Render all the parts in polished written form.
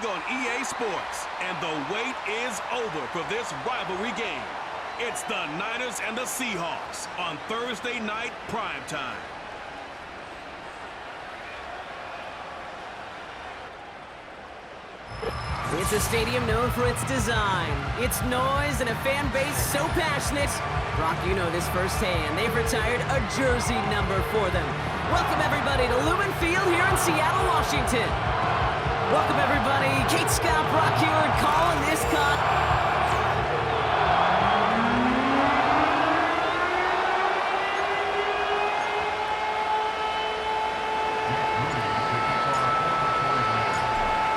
streaming on EA Sports, and the wait is over for this rivalry game. It's the Niners and the Seahawks on Thursday night primetime. It's a stadium known for its design, its noise, and a fan base so passionate. Brock, you know this firsthand. They've retired a jersey number for them. Welcome, everybody, to Lumen Field here in Seattle, Washington. Welcome, everybody. Kate Scott, Brock Heward, calling this cut.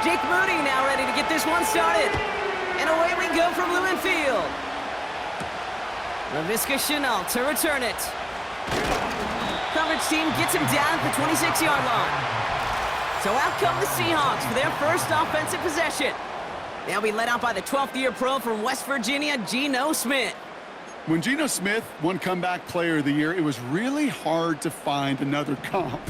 Jake Moody now ready to get this one started. And away we go from Lumen Field. LaVisca Chenault to return it. Coverage team gets him down at the 26-yard line. So out come the Seahawks for their first offensive possession. They'll be led out by the 12th-year pro from West Virginia, Geno Smith. When Geno Smith won Comeback Player of the Year, it was really hard to find another comp.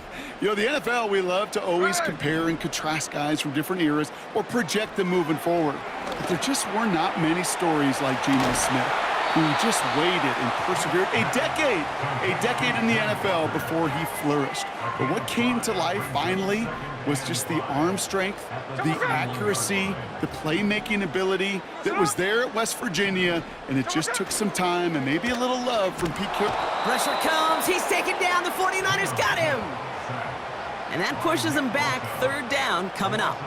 You know, the NFL, we love to always compare and contrast guys from different eras or project them moving forward. But there just were not many stories like Geno Smith, who just waited and persevered a decade in the NFL before he flourished. But what came to life finally was just the arm strength, the accuracy, the playmaking ability that was there at West Virginia, and it just took some time and maybe a little love from Pete Carroll. Pressure comes, he's taken down, the 49ers got him! And that pushes him back, third down coming up.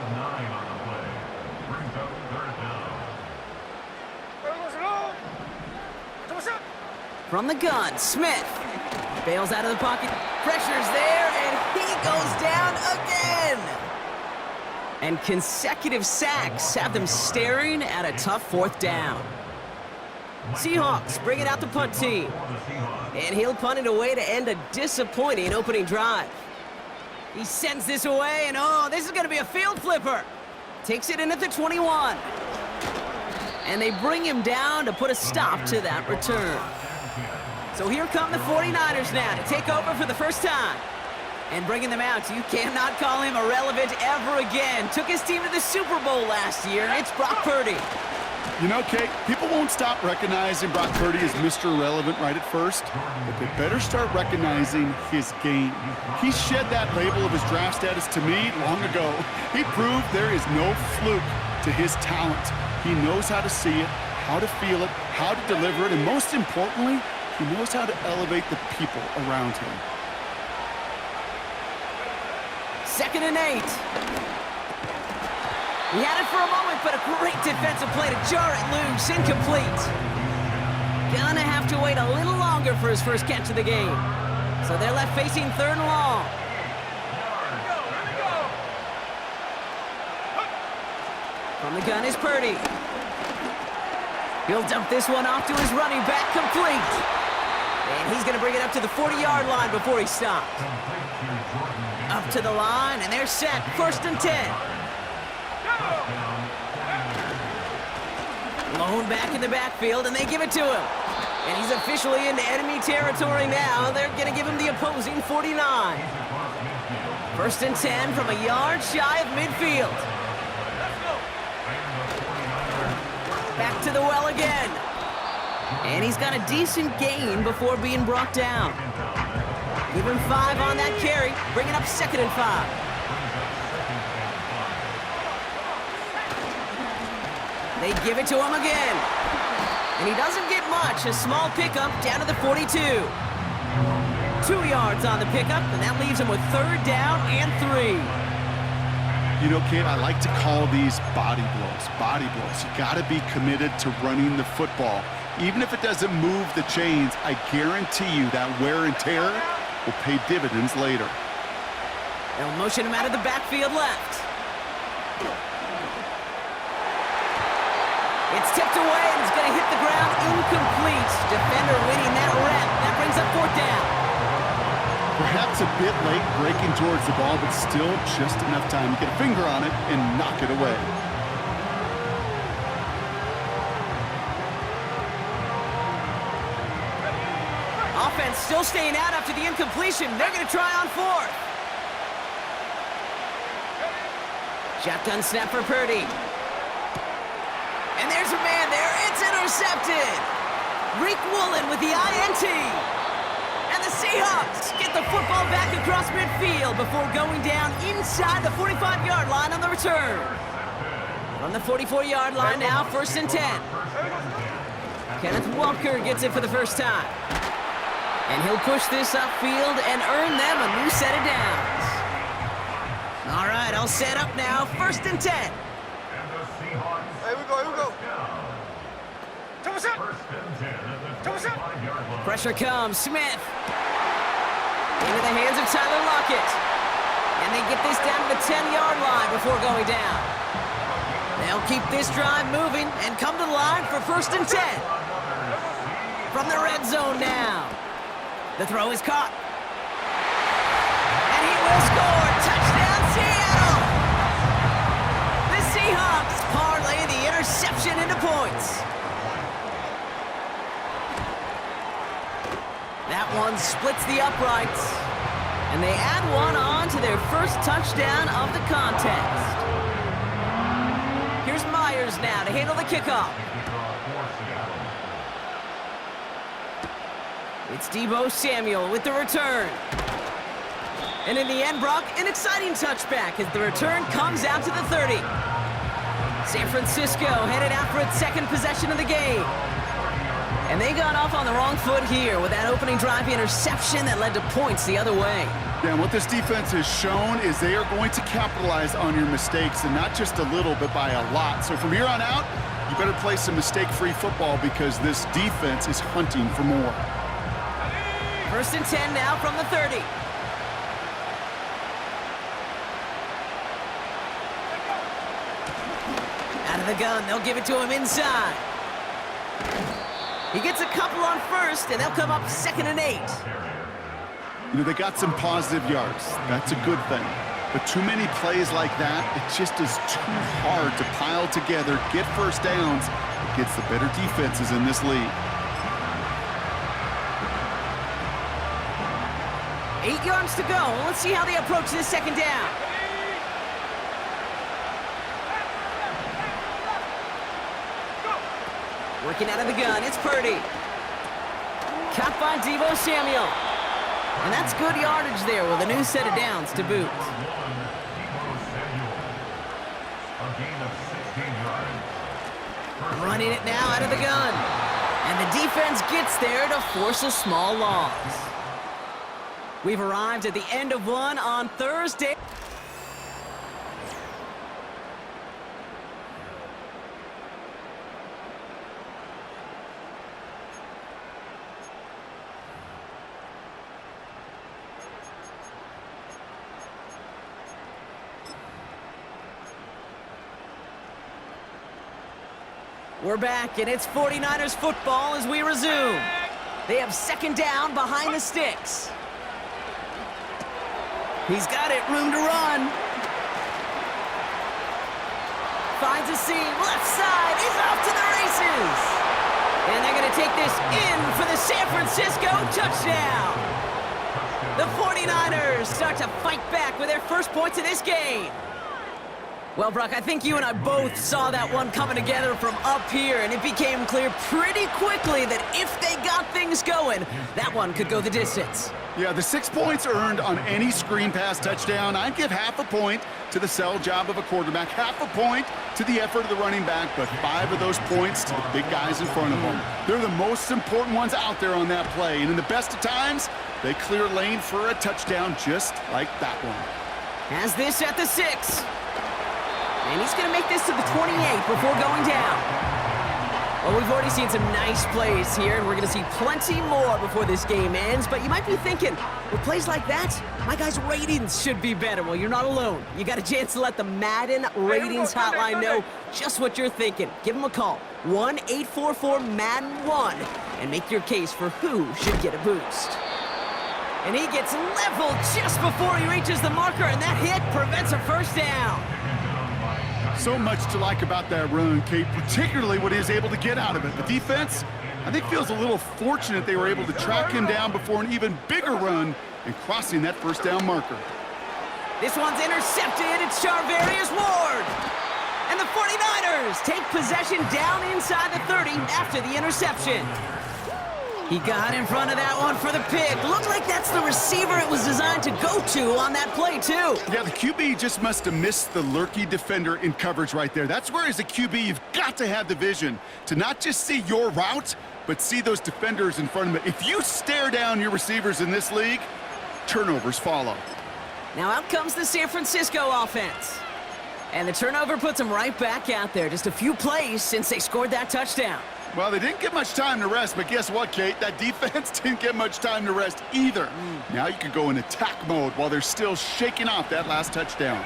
From the gun, Smith bails out of the pocket, pressure's there, and he goes down again! And consecutive sacks have them staring at a tough fourth down. Seahawks bring it out the punt team. And he'll punt it away to end a disappointing opening drive. He sends this away, and oh, this is going to be a field flipper. Takes it in at the 21. And they bring him down to put a stop to that return. So here come the 49ers now to take over for the first time. And bringing them out, you cannot call him irrelevant ever again. Took his team to the Super Bowl last year. It's Brock Purdy. You know, Kate, people won't stop recognizing Brock Purdy as Mr. Irrelevant right at first, but they better start recognizing his game. He shed that label of his draft status to me long ago. He proved there is no fluke to his talent. He knows how to see it, how to feel it, how to deliver it, and most importantly, he knows how to elevate the people around him. 2nd and 8. He had it for a moment, but a great defensive play to jar it loose, incomplete. Gonna have to wait a little longer for his first catch of the game. So they're left facing 3rd and long. From the gun is Purdy. He'll dump this one off to his running back, complete. And he's gonna bring it up to the 40-yard line before he stops. Up to the line, and they're set, 1st and 10. Lone back in the backfield, and they give it to him. And he's officially into enemy territory now. They're going to give him the opposing 49. 1st and 10 from a yard shy of midfield. Back to the well again. And he's got a decent gain before being brought down. Give him 5 on that carry, bringing up 2nd and 5. They give it to him again. And he doesn't get much. A small pickup down to the 42. 2 yards on the pickup, and that leaves him with 3rd down and 3. You know, Kate, I like to call these body blows. Body blows. You got to be committed to running the football. Even if it doesn't move the chains, I guarantee you that wear and tear will pay dividends later. They'll motion him out of the backfield left. It's tipped away, and it's going to hit the ground incomplete. Defender winning that rep. That brings up 4th down. Perhaps a bit late breaking towards the ball, but still just enough time to get a finger on it and knock it away. Offense still staying out after the incompletion. They're going to try on 4th. Shotgun snap for Purdy. And there's a man there. It's intercepted. Reek Woolen with the INT. And the Seahawks get the football back across midfield before going down inside the 45-yard line on the return. From the 44-yard line now, 1st and 10. Kenneth Walker gets it for the first time. And he'll push this upfield and earn them a new set of downs. All right, all set up now, 1st and 10. Here we go. Pressure comes, Smith. Into the hands of Tyler Lockett. And they get this down to the 10-yard line before going down. They'll keep this drive moving and come to the line for 1st and 10. From the red zone now. The throw is caught. And he will score. Touchdown, Seattle! The Seahawks parlay the interception into points. That one splits the uprights. And they add one on to their first touchdown of the contest. Here's Myers now to handle the kickoff. It's Deebo Samuel with the return. And in the end, Brock, an exciting touchback as the return comes out to the 30. San Francisco headed out for its second possession of the game. And they got off on the wrong foot here with that opening drive interception that led to points the other way. Yeah, and what this defense has shown is they are going to capitalize on your mistakes, and not just a little, but by a lot. So from here on out, you better play some mistake-free football because this defense is hunting for more. 1st and 10 now from the 30. Out of the gun, they'll give it to him inside. He gets a couple on 1st, and they'll come up 2nd and 8. You know, they got some positive yards. That's a good thing. But too many plays like that, it just is too hard to pile together, get first downs against the better defenses in this league. 8 yards to go. Let's see how they approach this 2nd down. Working out of the gun, it's Purdy. Caught by Deebo Samuel. And that's good yardage there with a new set of downs to boot. Running it now out of the gun. And the defense gets there to force a small loss. We've arrived at the end of one on Thursday. We're back, and it's 49ers football as we resume. They have 2nd down behind the sticks. He's got it, room to run. Finds a seam, left side, he's off to the races. And they're going to take this in for the San Francisco touchdown. The 49ers start to fight back with their first points of this game. Well, Brock, I think you and I both saw that one coming together from up here, and it became clear pretty quickly that if they got things going, that one could go the distance. Yeah, the 6 points earned on any screen pass touchdown, I'd give half a point to the sell job of a quarterback, half a point to the effort of the running back, but 5 of those points to the big guys in front of them. They're the most important ones out there on that play, and in the best of times, they clear lane for a touchdown just like that one. Has this at the 6. And he's going to make this to the 28 before going down. Well, we've already seen some nice plays here, and we're going to see plenty more before this game ends. But you might be thinking, with plays like that, my guys' ratings should be better. Well, you're not alone. You got a chance to let the Madden ratings hotline know just what you're thinking. Give them a call, 1-844-MADDEN-1, and make your case for who should get a boost. And he gets leveled just before he reaches the marker, and that hit prevents a first down. So much to like about that run, Kate, particularly what he was able to get out of it. The defense, I think, feels a little fortunate they were able to track him down before an even bigger run and crossing that first down marker. This one's intercepted. It's Charvarius Ward. And the 49ers take possession down inside the 30 after the interception. He got in front of that one for the pick. Looked like that's the receiver it was designed to go to on that play, too. Yeah, the QB just must have missed the lurky defender in coverage right there. That's where, as a QB, you've got to have the vision to not just see your route, but see those defenders in front of it. If you stare down your receivers in this league, turnovers follow. Now out comes the San Francisco offense. And the turnover puts them right back out there. Just a few plays since they scored that touchdown. Well, they didn't get much time to rest, but guess what, Kate? That defense didn't get much time to rest either. Now you can go in attack mode while they're still shaking off that last touchdown.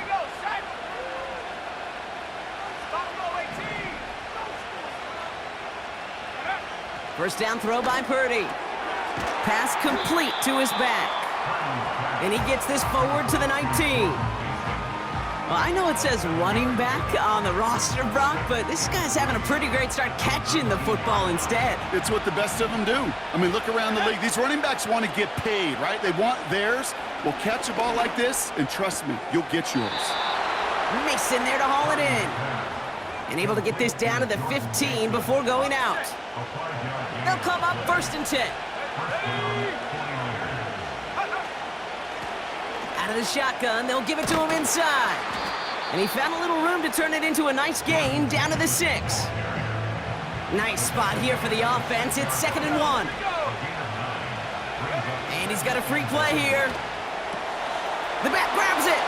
First down throw by Purdy. Pass complete to his back. And he gets this forward to the 19. Well, I know it says running back on the roster, Brock, but this guy's having a pretty great start catching the football instead. It's what the best of them do. I mean, look around the league. These running backs want to get paid, right? They want theirs. Well, catch a ball like this, and trust me, you'll get yours. Mason there to haul it in. And able to get this down to the 15 before going out. They'll come up 1st and 10. Out of the shotgun, they'll give it to him inside. And he found a little room to turn it into a nice gain down to the 6. Nice spot here for the offense. It's 2nd and 1. And he's got a free play here. The back grabs it.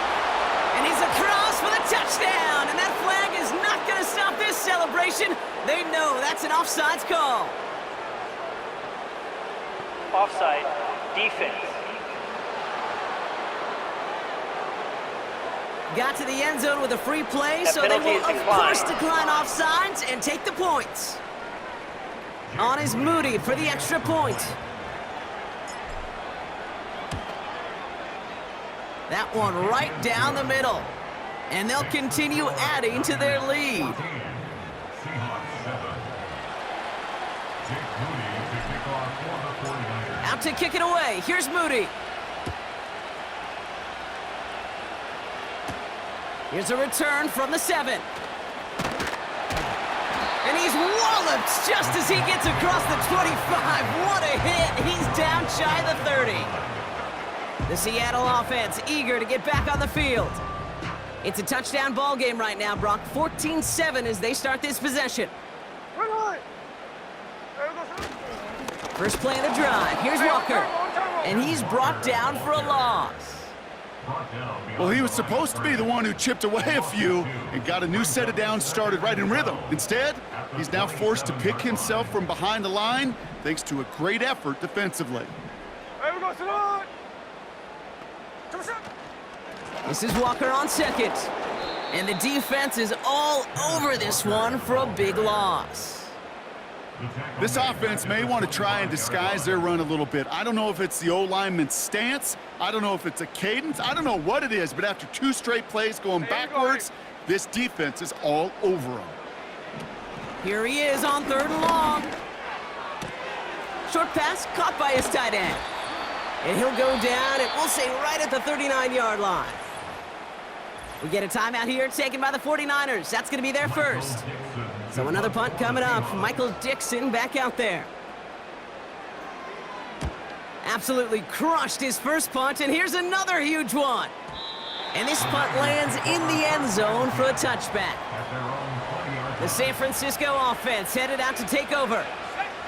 And he's across for the touchdown. And that flag is not going to stop this celebration. They know that's an offsides call. Offside, defense. Got to the end zone with a free play, so they will, of course, decline offsides and take the points. On is Moody for the extra point. That one right down the middle. And they'll continue adding to their lead. Out to kick it away. Here's Moody. Here's a return from the 7. And he's walloped just as he gets across the 25. What a hit. He's down shy of the 30. The Seattle offense eager to get back on the field. It's a touchdown ball game right now, Brock. 14-7 as they start this possession. First play of the drive. Here's Walker. And he's brought down for a loss. Well, he was supposed to be the one who chipped away a few and got a new set of downs started right in rhythm. Instead, he's now forced to pick himself from behind the line thanks to a great effort defensively. This is Walker on 2nd. And the defense is all over this one for a big loss. This offense may want to try and disguise their run a little bit. I don't know if it's the O-lineman's stance. I don't know if it's a cadence. I don't know what it is, but after 2 straight plays going backwards, this defense is all over him. Here he is on 3rd and long. Short pass caught by his tight end. And he'll go down, and we'll say right at the 39-yard line. We get a timeout here taken by the 49ers. That's going to be their first. So another punt coming up. Michael Dixon back out there. Absolutely crushed his first punt, and here's another huge one. And this punt lands in the end zone for a touchback. The San Francisco offense headed out to take over.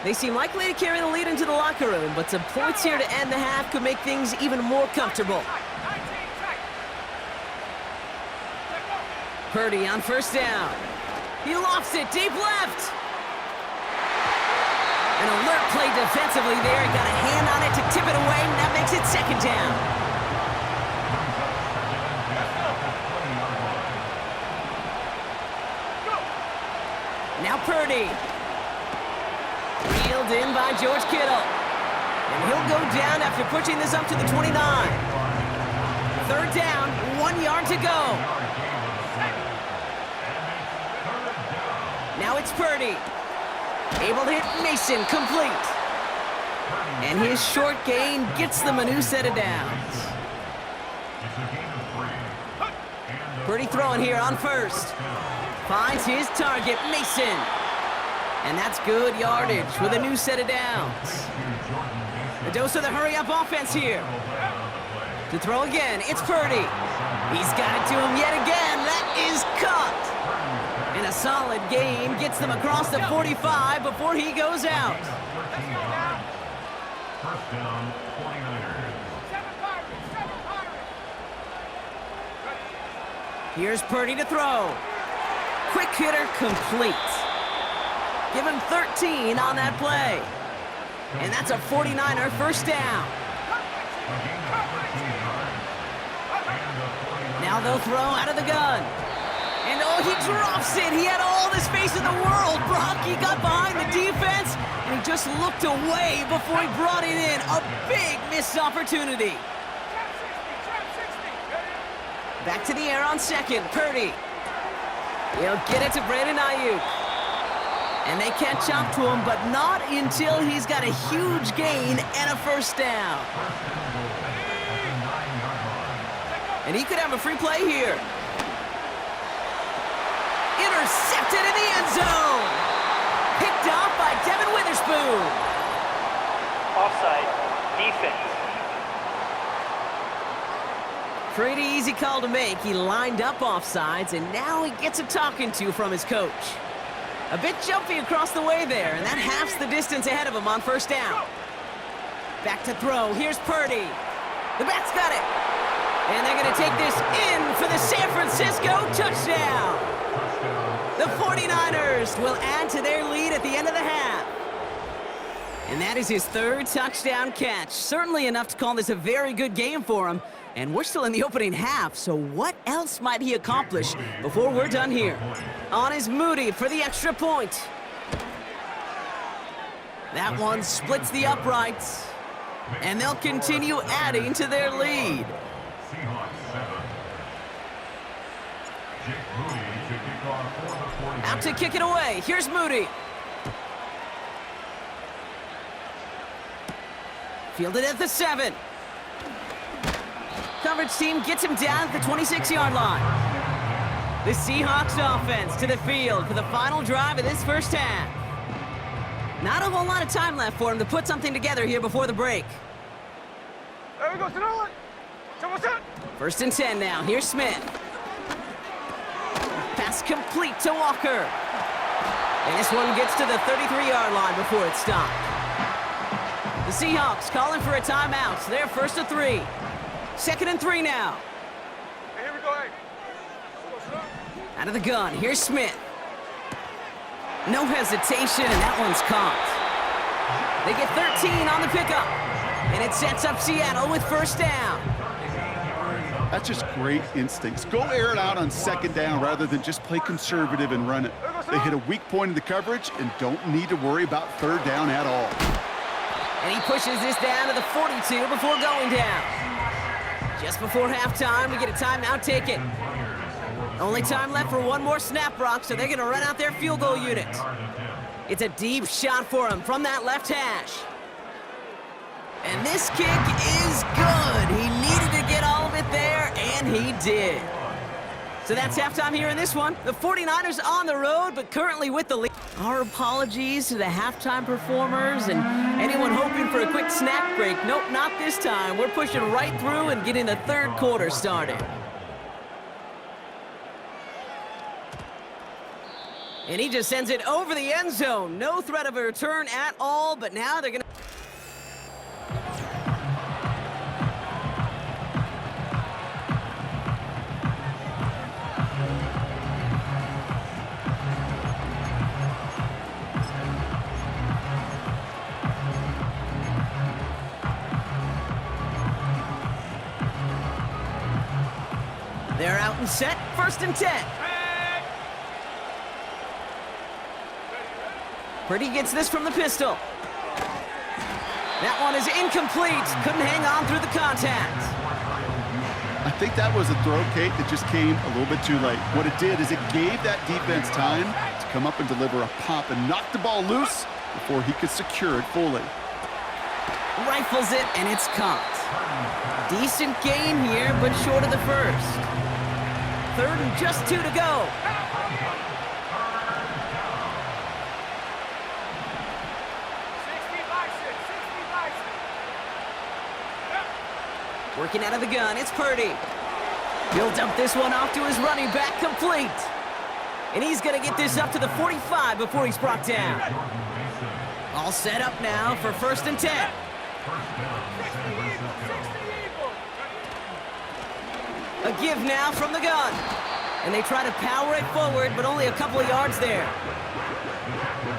They seem likely to carry the lead into the locker room, but some points here to end the half could make things even more comfortable. Purdy on first down. He lofts it deep left. An alert play defensively there. He got a hand on it to tip it away, and that makes it 2nd down. Now Purdy. Reeled in by George Kittle. And he'll go down after pushing this up to the 29. 3rd down, 1 yard to go. Now it's Purdy. Able to hit Mason, complete. And his short gain gets them a new set of downs. Purdy throwing here on first. Finds his target, Mason. And that's good yardage with a new set of downs. A dose of the hurry-up offense here. To throw again, it's Purdy. He's got it to him yet again. That is caught. And a solid gain gets them across the 45 before he goes out. First down, 49ers. Here's Purdy to throw. Quick hitter complete. Give him 13 on that play. And that's a 49er first down. Now they'll throw out of the gun. And oh, he drops it. He had all the space in the world. Brock, he got behind the defense, and he just looked away before he brought it in. A big missed opportunity. Back to the air on second. Purdy. He'll get it to Brandon Ayuk. And they can't jump to him, but not until he's got a huge gain and a first down. And he could have a free play here. Intercepted in the end zone. Picked off by Devin Witherspoon. Offside. Defense. Pretty easy call to make. He lined up offsides, and now he gets a talking to from his coach. A bit jumpy across the way there, and that halves the distance ahead of him on first down. Back to throw. Here's Purdy. The Bats got it. And they're going to take this in for the San Francisco touchdown. The 49ers will add to their lead at the end of the half. And that is his third touchdown catch. Certainly enough to call this a very good game for him. And we're still in the opening half, so what else might he accomplish before we're done here? On is Moody for the extra point. That one splits the uprights. And they'll continue adding to their lead. Out to kick it away. Here's Moody. Fielded at the 7. Coverage team gets him down at the 26-yard line. The Seahawks offense to the field for the final drive of this first half. Not a whole lot of time left for him to put something together here before the break. There we go, Sonora. First and 10 now. Here's Smith. Pass complete to Walker. And this one gets to the 33-yard line before it's stopped. The Seahawks calling for a timeout. So they're first to 3. Second and 3 now. Hey, here we go, hey. Out of the gun, here's Smith. No hesitation, and that one's caught. They get 13 on the pickup, and it sets up Seattle with first down. That's just great instincts. Go air it out on second down rather than just play conservative and run it. They hit a weak point in the coverage and don't need to worry about third down at all. And he pushes this down to the 42 before going down. Just before halftime, we get a timeout taken. Only time left for one more snap, Brock, so they're going to run out their field goal unit. It's a deep shot for him from that left hash. And this kick is good. He needed to get all of it there, and he did. So that's halftime here in this one. The 49ers on the road, but currently with the lead. Our apologies to the halftime performers and anyone hoping for a quick snack break. Nope, not this time. We're pushing right through and getting the third quarter started. And he just sends it over the end zone. No threat of a return at all, but now they're going to... They're out and set, first and 10. Purdy gets this from the pistol. That one is incomplete. Couldn't hang on through the contact. I think that was a throw, Kate, that just came a little bit too late. What it did is it gave that defense time to come up and deliver a pop and knock the ball loose before he could secure it fully. Rifles it, and it's caught. Decent gain here, but short of the first. 3rd and just 2 to go. Working out of the gun, it's Purdy. He'll dump this one off to his running back, complete. And he's going to get this up to the 45 before he's brought down. All set up now for 1st and 10. A give now from the gun. And they try to power it forward, but only a couple of yards there.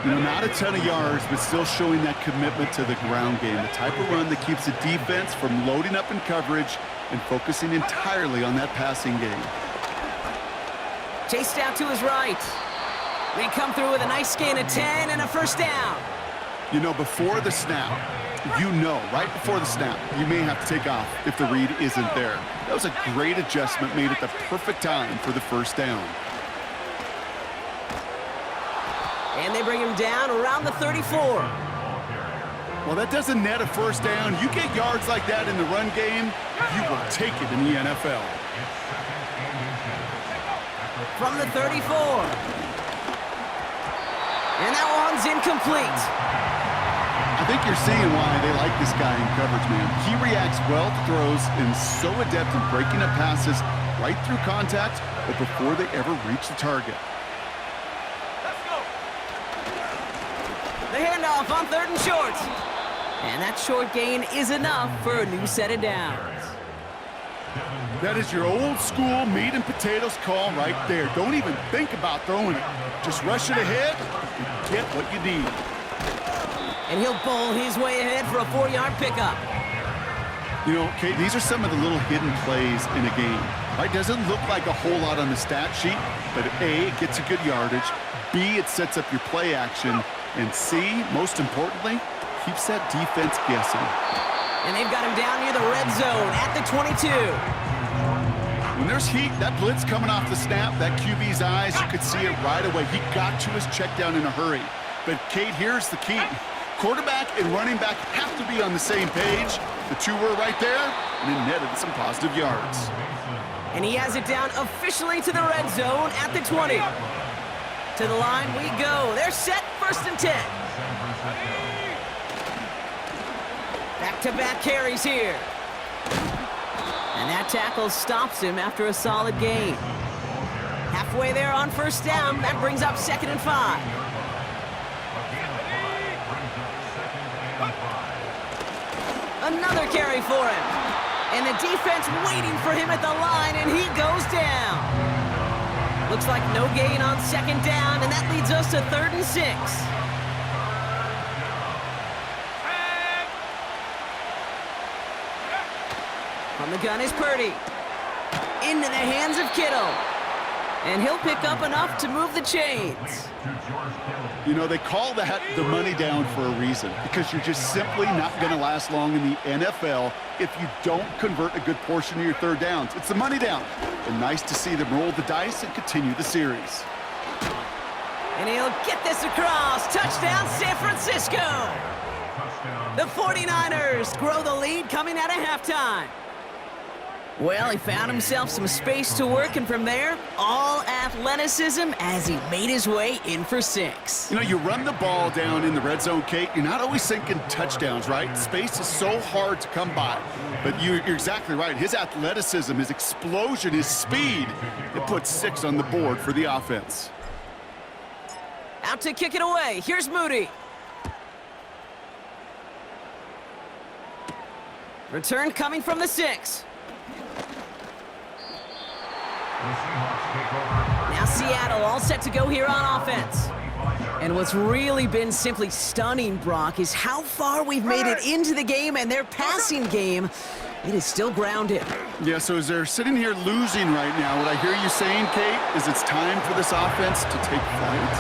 You know, not a ton of yards, but still showing that commitment to the ground game. The type of run that keeps the defense from loading up in coverage and focusing entirely on that passing game. Chased out to his right. They come through with a nice gain of 10 and a 1st down. You know, before the snap, right before the snap, you may have to take off if the read isn't there. That was a great adjustment made at the perfect time for the 1st down. And they bring him down around the 34. Well, that doesn't net a 1st down. You get yards like that in the run game, you will take it in the NFL. From the 34. And that one's incomplete. I think you're seeing why they like this guy in coverage, man. He reacts well to throws and so adept in breaking up passes right through contact or before they ever reach the target. The handoff on 3rd and short. And that short gain is enough for a new set of downs. That is your old school meat and potatoes call right there. Don't even think about throwing it. Just rush it ahead and get what you need. And he'll bowl his way ahead for a 4-yard pickup. You know, Kate, these are some of the little hidden plays in a game. Right? Doesn't look like a whole lot on the stat sheet, but A, it gets a good yardage. B, it sets up your play action. And C, most importantly, keeps that defense guessing. And they've got him down near the red zone at the 22. When there's heat, that blitz coming off the snap, that QB's eyes, you could see it right away. He got to his check down in a hurry. But, Kate, here's the key. Quarterback and running back have to be on the same page. The two were right there, and it netted some positive yards. And he has it down officially to the red zone at the 20. To the line we go. They're set, 1st and 10. Back-to-back carries here. And that tackle stops him after a solid gain. Halfway there on 1st down. That brings up 2nd and 5. Another carry for him. And the defense waiting for him at the line, and he goes down. Looks like no gain on 2nd down, and that leads us to 3rd and 6. From the gun is Purdy. Into the hands of Kittle. And he'll pick up enough to move the chains. You know, they call that the money down for a reason, because you're just simply not going to last long in the NFL if you don't convert a good portion of your 3rd downs. It's the money down. And nice to see them roll the dice and continue the series. And he'll get this across. Touchdown, San Francisco. The 49ers grow the lead coming out of halftime. Well, he found himself some space to work, and from there, all athleticism as he made his way in for 6. You know, you run the ball down in the red zone, Kate, you're not always thinking touchdowns, right? Space is so hard to come by. But you're exactly right. His athleticism, his explosion, his speed, it puts 6 on the board for the offense. Out to kick it away. Here's Moody. Return coming from the 6. Now Seattle all set to go here on offense. And what's really been simply stunning, Brock, is how far we've made it into the game, and their passing game, it is still grounded. Yeah, so as they're sitting here losing right now, what I hear you saying, Kate, is it's time for this offense to take flight.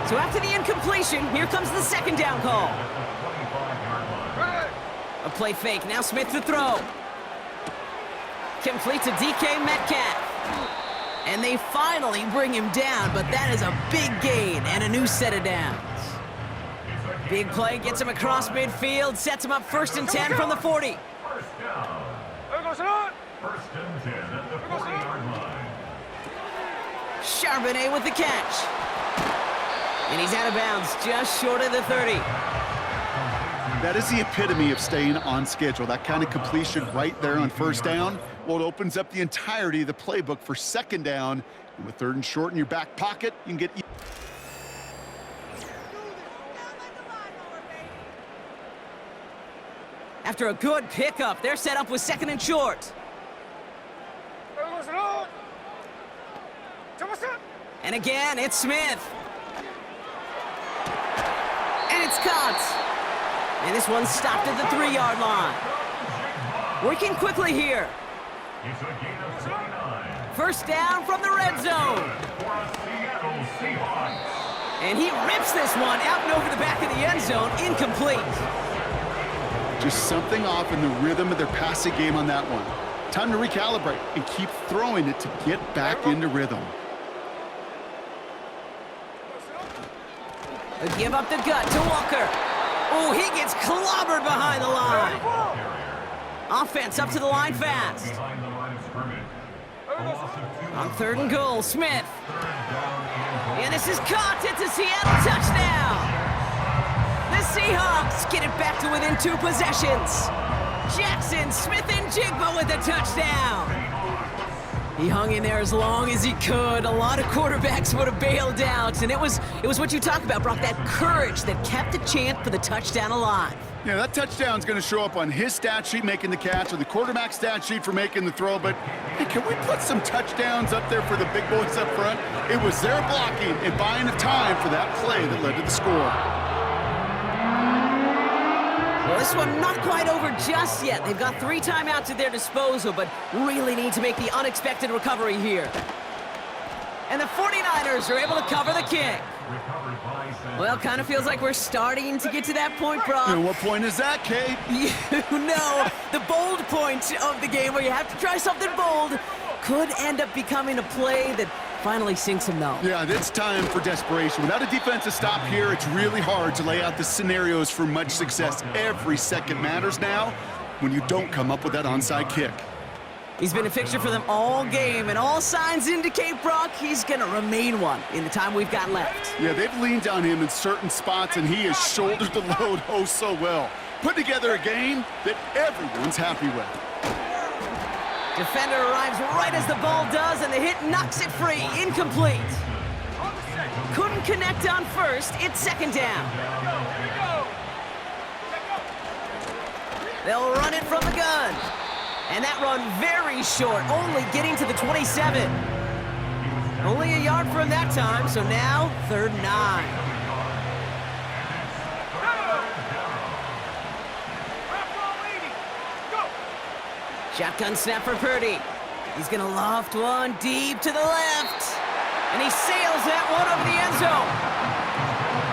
So after the incompletion, here comes the 2nd down call. A play fake. Now Smith to throw. Complete to DK Metcalf. And they finally bring him down, but that is a big gain and a new set of downs. Big play gets him across midfield, sets him up 1st and 10 from the 40. First and 10 at the 40-yard line. Charbonnet with the catch. And he's out of bounds, just short of the 30. That is the epitome of staying on schedule. That kind of completion right there on first down. Well, it opens up the entirety of the playbook for second down. And with third and short in your back pocket, you can get... After a good pickup, they're set up with second and short. And again, it's Smith. And it's caught. And this one stopped at the 3-yard line. Working quickly here. It's a gain of 29. First down from the red zone. For a Seattle Seahawks. And he rips this one out and over the back of the end zone, incomplete. Just something off in the rhythm of their passing game on that one. Time to recalibrate and keep throwing it to get back into rhythm. A give up the gut to Walker. Oh, he gets clobbered behind the line. Offense up to the line fast. Behind the line of scrimmage. A loss of 2. On third and goal, Smith. Third down and goal. And this is caught. It's a Seattle touchdown. The Seahawks get it back to within 2 possessions. Jackson, Smith, and Jigba with a touchdown. He hung in there as long as he could. A lot of quarterbacks would have bailed out. And it was what you talk about, Brock, that courage that kept the chant for the touchdown alive. Yeah, that touchdown's going to show up on his stat sheet making the catch or the quarterback stat sheet for making the throw. But, hey, can we put some touchdowns up there for the big boys up front? It was their blocking and buying of time for that play that led to the score. Well, this one not quite over just yet. They've got 3 timeouts at their disposal, but really need to make the unexpected recovery here. And the 49ers are able to cover the kick. Well, kind of feels like we're starting to get to that point, Brock. And what point is that, Kate? You know, the bold point of the game where you have to try something bold could end up becoming a play that finally sinks him, though. Yeah, it's time for desperation. Without a defensive stop here, it's really hard to lay out the scenarios for much success. Every second matters now when you don't come up with that onside kick. He's been a fixture for them all game, and all signs indicate, Brock, he's going to remain one in the time we've got left. Yeah, they've leaned on him in certain spots, and he has shouldered the load oh so well. Put together a game that everyone's happy with. Defender arrives right as the ball does, and the hit knocks it free. Incomplete. Couldn't connect on first. It's second down. They'll run it from the gun. And that run very short, only getting to the 27. Only a yard for him that time, so now third and 9. Shotgun snap for Purdy. He's going to loft one deep to the left. And he sails that one over the end zone.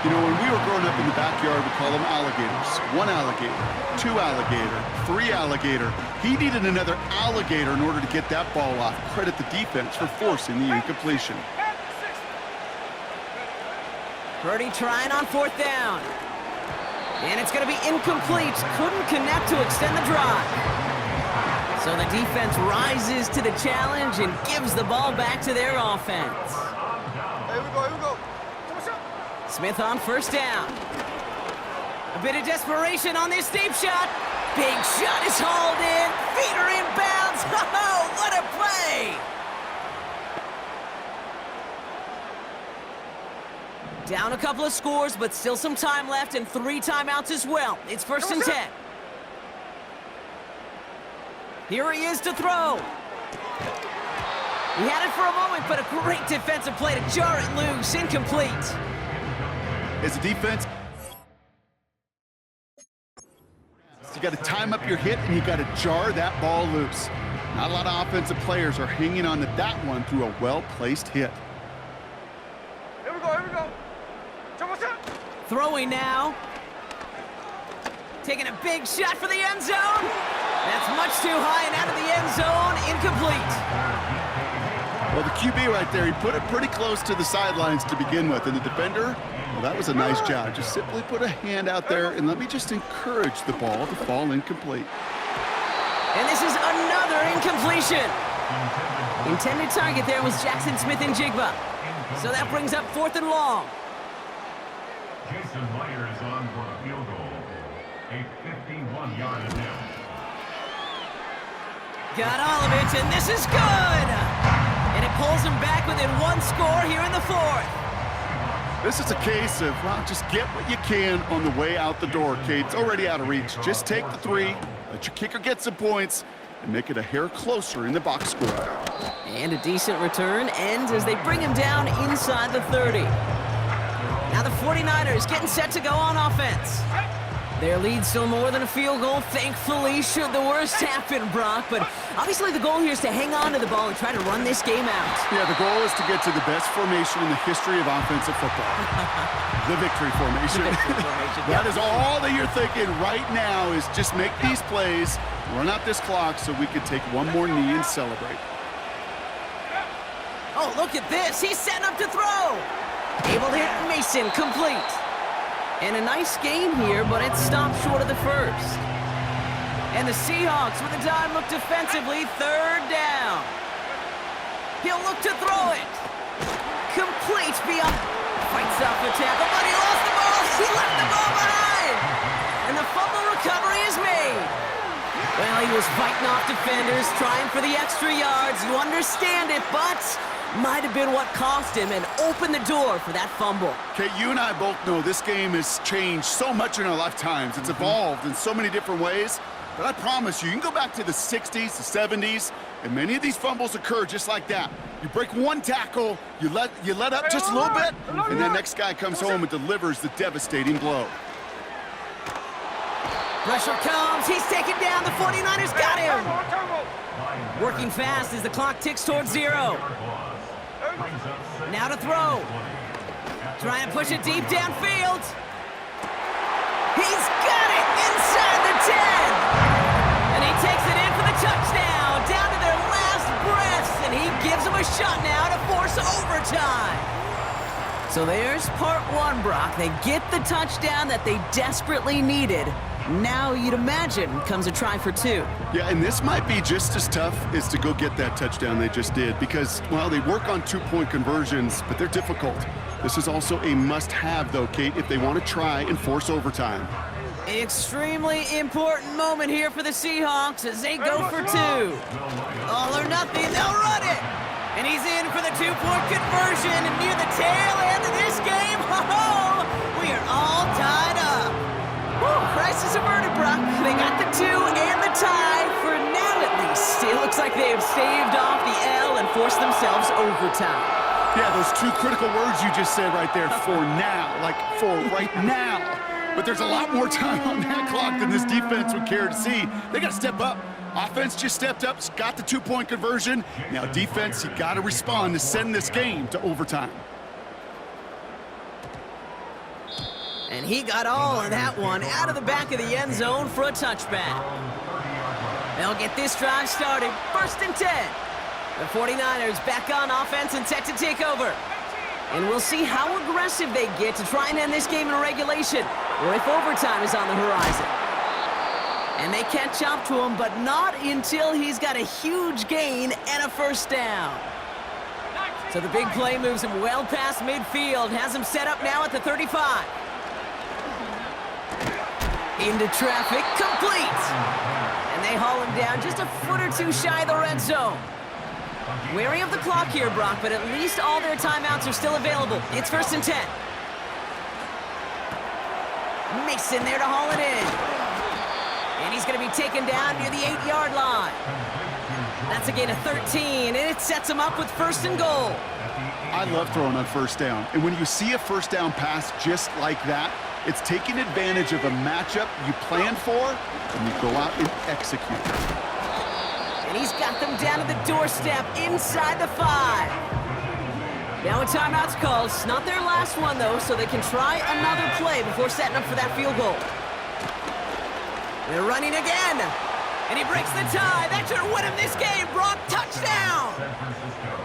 You know, when we were growing up in the backyard, we call them alligators. 1 alligator, 2 alligator, 3 alligator. He needed another alligator in order to get that ball off. Credit the defense for forcing the incompletion. Purdy trying on 4th down. And it's going to be incomplete. Couldn't connect to extend the drive. So the defense rises to the challenge and gives the ball back to their offense. Here we go. Smith on 1st down. A bit of desperation on this deep shot. Big shot is hauled in. Feet are in bounds. Oh, what a play! Down a couple of scores, but still some time left and 3 timeouts as well. It's 1st and 10. Here he is to throw. He had it for a moment, but a great defensive play to jar it loose. Incomplete. As a defense, you got to time up your hit and you got to jar that ball loose. Not a lot of offensive players are hanging on to that one through a well-placed hit. Here we go. Throwing now. Taking a big shot for the end zone. That's much too high and out of the end zone. Incomplete. Well, the QB right there, he put it pretty close to the sidelines to begin with. And the defender, well, that was a nice job. Just simply put a hand out there and let me just encourage the ball to fall incomplete. And this is another incompletion. Intended target there was Jackson Smith-Njigba. So that brings up 4th and long. Jason Myers on for a field goal. A 51-yard attempt. Got all of it, and this is good! And it pulls them back within 1 score here in the 4th. This is a case of, well, just get what you can on the way out the door, Kate. It's already out of reach. Just take the 3, let your kicker get some points, and make it a hair closer in the box score. And a decent return ends as they bring him down inside the 30. Now the 49ers getting set to go on offense. Their lead still more than a field goal, thankfully, should the worst happen, Brock. But obviously the goal here is to hang on to the ball and try to run this game out. Yeah, the goal is to get to the best formation in the history of offensive football. The victory formation. The victory formation. That is all that you're thinking right now is just make these plays, run out this clock so we can take one more knee and celebrate. Oh, look at this. He's setting up to throw. Able to hit Mason, complete. And a nice game here, but it stopped short of the first. And the Seahawks with a dime look defensively, 3rd down. He'll look to throw it. Complete beyond. Fights off the tackle, but he lost the ball. He left the ball behind. And the fumble recovery is made. Well, he was fighting off defenders, trying for the extra yards. You understand it, but might have been what cost him and opened the door for that fumble. Okay, you and I both know this game has changed so much in our lifetimes. It's evolved in so many different ways. But I promise you, you can go back to the 60s, the 70s, and many of these fumbles occur just like that. You break one tackle, you let up just a little bit, and that next guy comes home and delivers the devastating blow. Pressure comes. He's taken down. The 49ers got him. Working fast as the clock ticks towards 0. Now to throw. Trying to push it deep downfield. He's got it inside the 10. And he takes it in for the touchdown. Down to their last breaths. And he gives them a shot now to force overtime. So there's part 1, Brock. They get the touchdown that they desperately needed. Now, you'd imagine, comes a try for 2. Yeah, and this might be just as tough as to go get that touchdown they just did because, well, they work on 2-point conversions, but they're difficult. This is also a must-have, though, Kate, if they want to try and force overtime. Extremely important moment here for the Seahawks as they go for 2. All or nothing, they'll run it. And he's in for the 2-point conversion and near the tail end of this game. Ho-ho! We are all tied up. Woo, crisis averted, Brock. They got the 2 and the tie for now, at least. It looks like they have staved off the L and forced themselves overtime. Yeah, those 2 critical words you just said right there, for now, like for right now. But there's a lot more time on that clock than this defense would care to see. They got to step up. Offense just stepped up, got the 2-point conversion. Now defense, you got to respond to send this game to overtime. And he got all of that one out of the back of the end zone for a touchback. They'll get this drive started. 1st and 10. The 49ers back on offense and set to take over. And we'll see how aggressive they get to try and end this game in regulation, or if overtime is on the horizon. And they catch up to him, but not until he's got a huge gain and a 1st down. So the big play moves him well past midfield, has him set up now at the 35. Into traffic, complete. And they haul him down just a foot or 2 shy of the red zone. Wary of the clock here, Brock, but at least all their timeouts are still available. It's 1st and 10. Mason there to haul it in. And he's going to be taken down near the 8-yard line. That's a gain of 13, and it sets him up with 1st and goal. I love throwing on 1st down. And when you see a 1st down pass just like that, it's taking advantage of a matchup you plan for, and you go out and execute. And he's got them down to the doorstep inside the 5. Now a timeout's called. It's not their last one, though, so they can try another play before setting up for that field goal. They're running again. And he breaks the tie. That should win him this game. Brock, touchdown! San Francisco.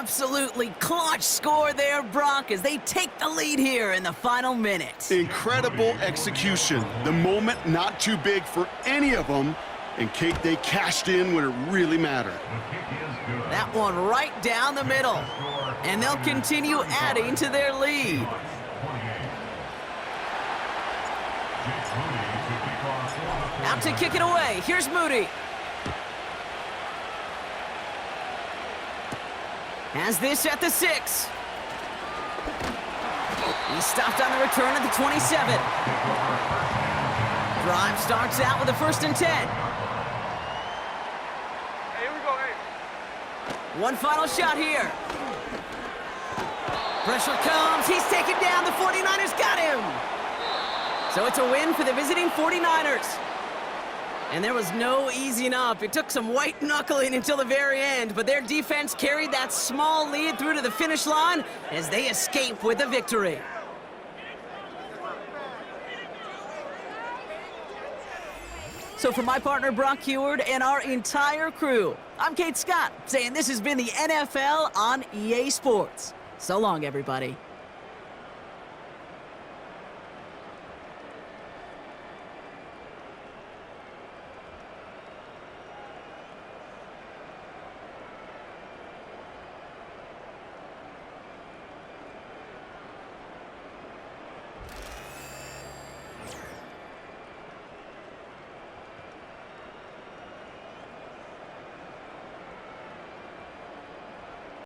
Absolutely clutch score there, Brock, as they take the lead here in the final minute. Incredible execution. The moment not too big for any of them, and Kate, they cashed in when it really mattered. That one right down the middle. And they'll continue adding to their lead. Out to kick it away. Here's Moody. Has this at the 6. He's stopped on the return at the 27. Drive starts out with a 1st and 10. Hey, here we go, hey. One final shot here. Pressure comes. He's taken down. The 49ers got him. So it's a win for the visiting 49ers. And there was no easing up. It took some white knuckling until the very end, but their defense carried that small lead through to the finish line as they escape with a victory. So for my partner, Brock Heward, and our entire crew, I'm Kate Scott, saying this has been the NFL on EA Sports. So long, everybody.